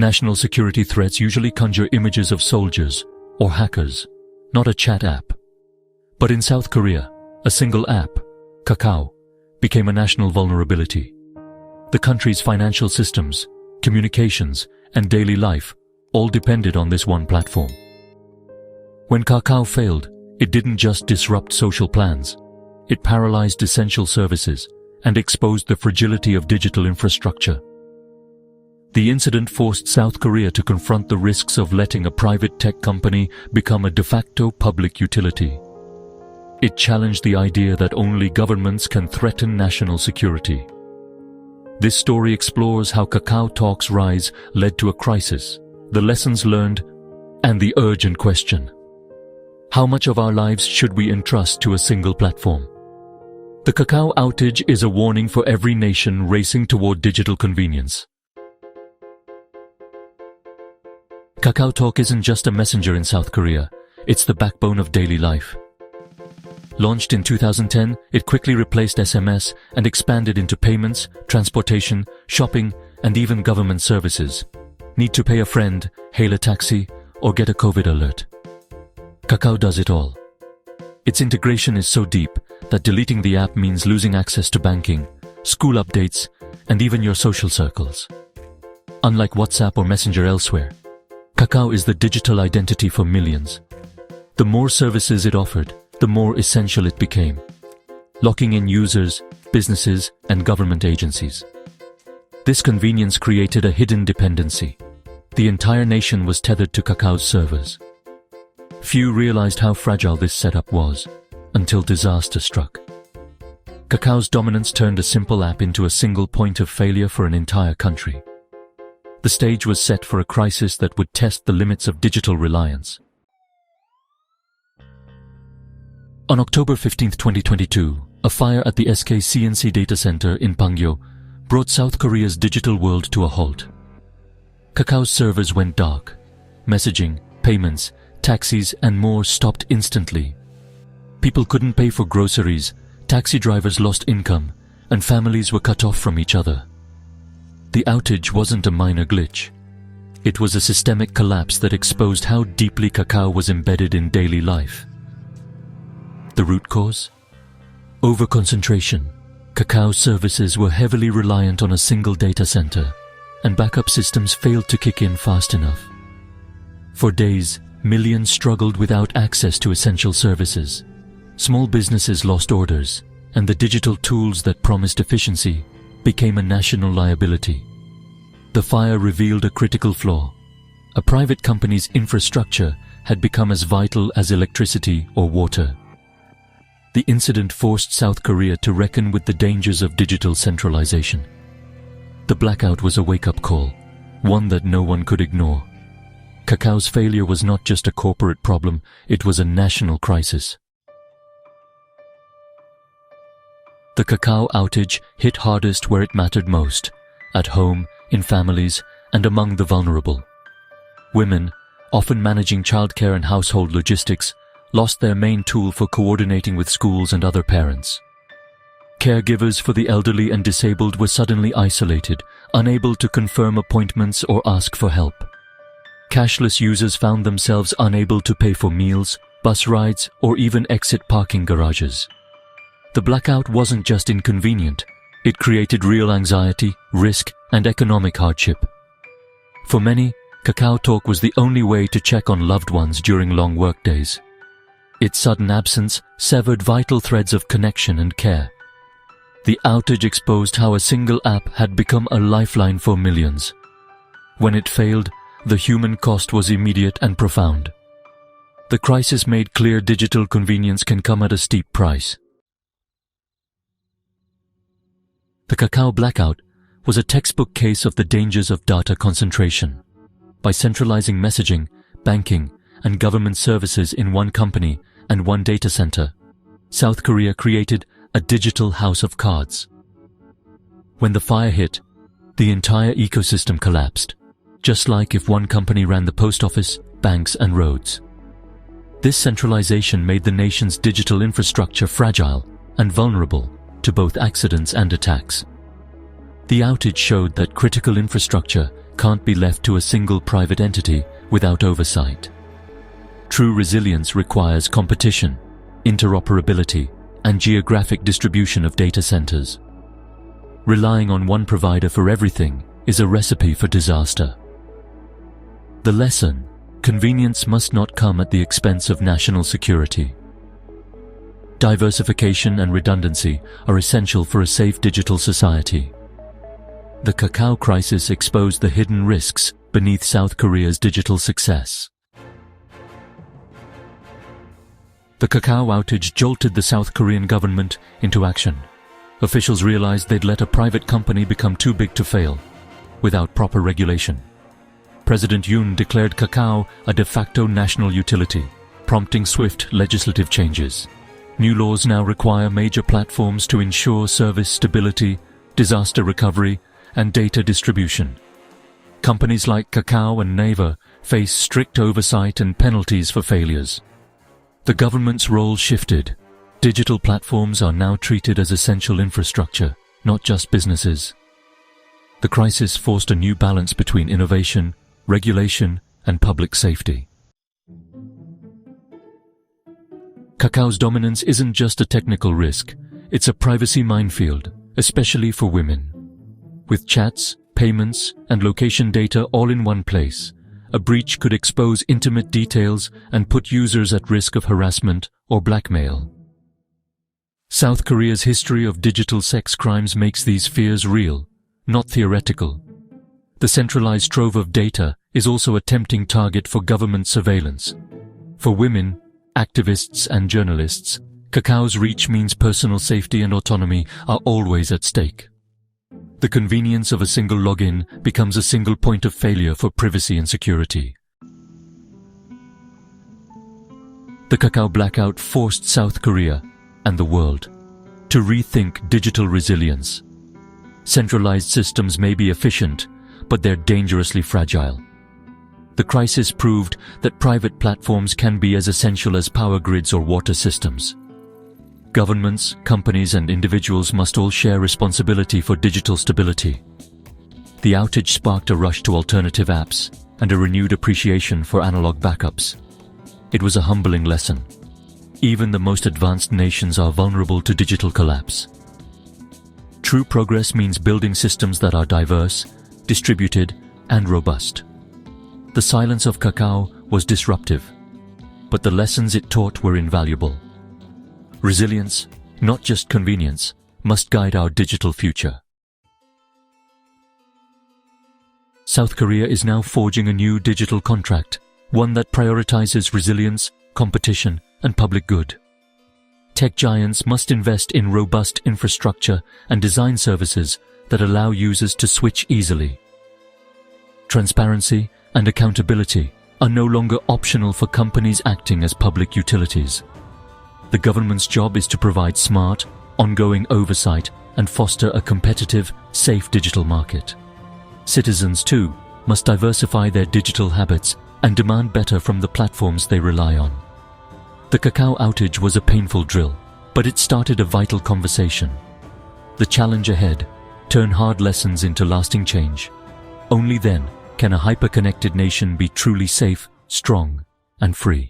National security threats usually conjure images of soldiers or hackers, not a chat app. But in South Korea, a single app, Kakao, became a national vulnerability. The country's financial systems, communications, and daily life all depended on this one platform. When Kakao failed, it didn't just disrupt social plans. It paralyzed essential services and exposed the fragility of digital infrastructure. The incident forced South Korea to confront the risks of letting a private tech company become a de facto public utility. It challenged the idea that only governments can threaten national security. This story explores how KakaoTalk's rise led to a crisis, the lessons learned, and the urgent question: how much of our lives should we entrust to a single platform? The Kakao outage is a warning for every nation racing toward digital convenience. KakaoTalk isn't just a messenger in South Korea, it's the backbone of daily life. Launched in 2010, it quickly replaced SMS and expanded into payments, transportation, shopping, and even government services. Need to pay a friend, hail a taxi, or get a COVID alert? Kakao does it all. Its integration is so deep that deleting the app means losing access to banking, school updates, and even your social circles. Unlike WhatsApp or Messenger elsewhere, Kakao is the digital identity for millions. The more services it offered, the more essential it became, locking in users, businesses, and government agencies. This convenience created a hidden dependency. The entire nation was tethered to Kakao's servers. Few realized how fragile this setup was, until disaster struck. Kakao's dominance turned a simple app into a single point of failure for an entire country. The stage was set for a crisis that would test the limits of digital reliance. On October 15, 2022, a fire at the SK-CNC data center in Pangyo brought South Korea's digital world to a halt. Kakao's servers went dark. Messaging, payments, taxis, and more stopped instantly. People couldn't pay for groceries, taxi drivers lost income, and families were cut off from each other. The outage wasn't a minor glitch. It was a systemic collapse that exposed how deeply Kakao was embedded in daily life. The root cause? Overconcentration. Kakao services were heavily reliant on a single data center, and backup systems failed to kick in fast enough. For days, millions struggled without access to essential services. Small businesses lost orders, and the digital tools that promised efficiency became a national liability. The fire revealed a critical flaw. A private company's infrastructure had become as vital as electricity or water. The incident forced South Korea to reckon with the dangers of digital centralization. The blackout was a wake-up call, one that no one could ignore. Kakao's failure was not just a corporate problem, it was a national crisis. The Kakao outage hit hardest where it mattered most, at home, in families, and among the vulnerable. Women, often managing childcare and household logistics, lost their main tool for coordinating with schools and other parents. Caregivers for the elderly and disabled were suddenly isolated, unable to confirm appointments or ask for help. Cashless users found themselves unable to pay for meals, bus rides, or even exit parking garages. The blackout wasn't just inconvenient, it created real anxiety, risk, and economic hardship. For many, KakaoTalk was the only way to check on loved ones during long workdays. Its sudden absence severed vital threads of connection and care. The outage exposed how a single app had become a lifeline for millions. When it failed, the human cost was immediate and profound. The crisis made clear digital convenience can come at a steep price. The Kakao blackout was a textbook case of the dangers of data concentration. By centralizing messaging, banking, and government services in one company and one data center, South Korea created a digital house of cards. When the fire hit, the entire ecosystem collapsed, just like if one company ran the post office, banks, and roads. This centralization made the nation's digital infrastructure fragile and vulnerable to both accidents and attacks. The outage showed that critical infrastructure can't be left to a single private entity without oversight. True resilience requires competition, interoperability, and geographic distribution of data centers. Relying on one provider for everything is a recipe for disaster. The lesson: convenience must not come at the expense of national security. Diversification and redundancy are essential for a safe digital society. The Kakao crisis exposed the hidden risks beneath South Korea's digital success. The Kakao outage jolted the South Korean government into action. Officials realized they'd let a private company become too big to fail, without proper regulation. President Yoon declared Kakao a de facto national utility, prompting swift legislative changes. New laws now require major platforms to ensure service stability, disaster recovery, and data distribution. Companies like Kakao and Naver face strict oversight and penalties for failures. The government's role shifted. Digital platforms are now treated as essential infrastructure, not just businesses. The crisis forced a new balance between innovation, regulation, and public safety. Kakao's dominance isn't just a technical risk, it's a privacy minefield, especially for women. With chats, payments, and location data all in one place, a breach could expose intimate details and put users at risk of harassment or blackmail. South Korea's history of digital sex crimes makes these fears real, not theoretical. The centralized trove of data is also a tempting target for government surveillance. For women, activists, and journalists, Kakao's reach means personal safety and autonomy are always at stake. The convenience of a single login becomes a single point of failure for privacy and security. The Kakao blackout forced South Korea and the world to rethink digital resilience. Centralized systems may be efficient, but they're dangerously fragile. The crisis proved that private platforms can be as essential as power grids or water systems. Governments, companies, and individuals must all share responsibility for digital stability. The outage sparked a rush to alternative apps and a renewed appreciation for analog backups. It was a humbling lesson. Even the most advanced nations are vulnerable to digital collapse. True progress means building systems that are diverse, distributed, and robust. The silence of Kakao was disruptive, but the lessons it taught were invaluable. Resilience, not just convenience, must guide our digital future. South Korea is now forging a new digital contract, one that prioritizes resilience, competition, and public good. Tech giants must invest in robust infrastructure and design services that allow users to switch easily. Transparency and accountability are no longer optional for companies acting as public utilities. The government's job is to provide smart, ongoing oversight and foster a competitive, safe digital market. Citizens, too, must diversify their digital habits and demand better from the platforms they rely on. The Kakao outage was a painful drill, but it started a vital conversation. The challenge ahead: turn hard lessons into lasting change. Only then can a hyper-connected nation be truly safe, strong, and free.